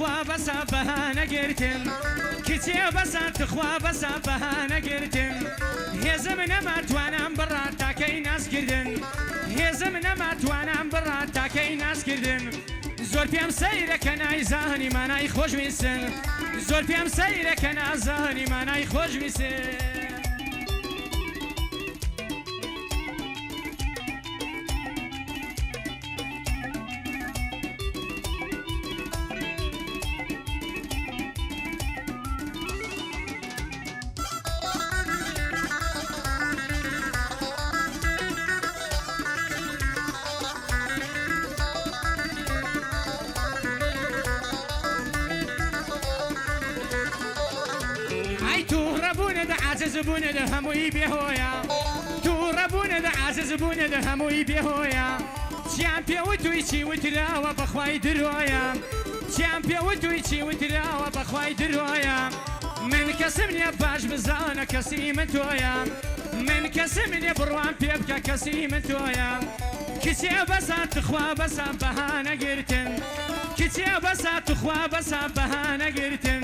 تخوا بسا بهانه گرتن کچه بسا تخوا بسا بهانه گرتن هزم نماتوانم برا تاکی ناس کردن هزم نماتوانم برا تاکی ناس کردن زۆر پێم سەیرە کە نایزانی مانای خۆشویستن زۆر پێم سەیرە کە نازانی مانای خۆشویستن عزیز بونه ده هموی بیهویا تو ربونه ده عزیز بونه ده هموی بیهویا چمپیون توی چی و ترا و بخوای درویا چمپیون توی چی و ترا و بخوای درویا من کسم نی باش بزانه کسی من تویا من کسم نی بروان پیب که کسی من تویا کسی بسا تخوا بسا بهانه گرتن کسی بسا تخوا بسا بهانه گرتن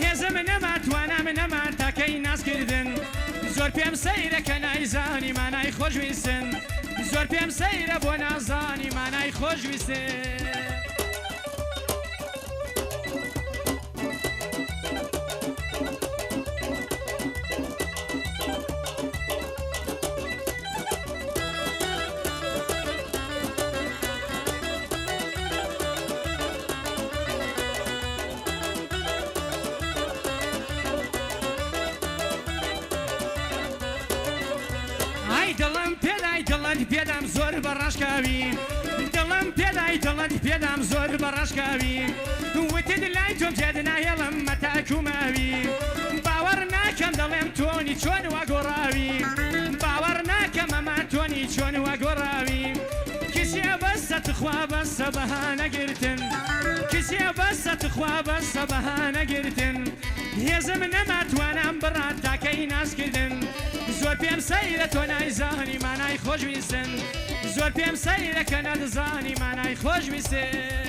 هزم نماتوانم نما تاکی ناس کردن زۆر پێم سەیرە کە نایزانی مانای خۆشویستن زۆر پێم سەیرە بۆ نازانی مانای خۆشویستن دڵت پێدام زۆر بەڕاشکاوی دڵم پێدای دڵت پێدام زۆر بەڕاشکاوی وتت لای تۆم تێد نایەڵم مەتاکوماوی باوەڕ ناکەم دەڵێم تۆنی چۆن واگۆڕاوی باوەڕ ناکەم ئەمە تۆنی چۆن واگۆڕاوی کسێ بەسە تخوا بەسە بەهانە گرتن کسێ بەسە تخوا بەسە بەهانە گرتن هێزم نەماتوانم بڕا تاکەی ناسکردن زۆر پێم سەیرە تۆ نایزانی مانای خۆشویستن زۆر پێم سەیرە کە نەدەزانی مانای خۆشویستن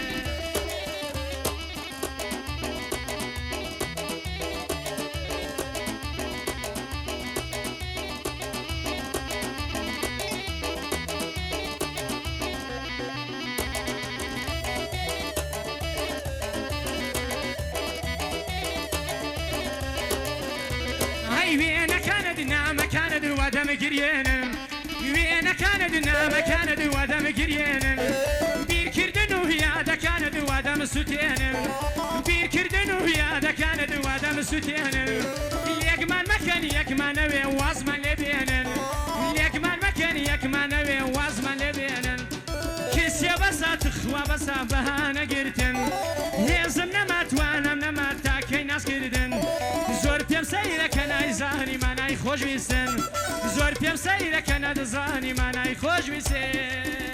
كانت ودم جريانم وين كانت نام كانت ودم جريانم بير كردن وهي كانت ودم سوتيانم بير كردن وهي كانت ودم سوتيانم يكمان مكان يكمان وازمان لبيانن يكمان مكان يكمان وازمان لبيانن كسيا بسا تخوا بسا بهانه گرتن هزم نماتوانم نما تاکی ناس کردن زۆر پێم سەیرە کە نایزانی مانای خۆشویستن زۆر پێم سەیرە کە نەدەزانی مانای خۆشویستن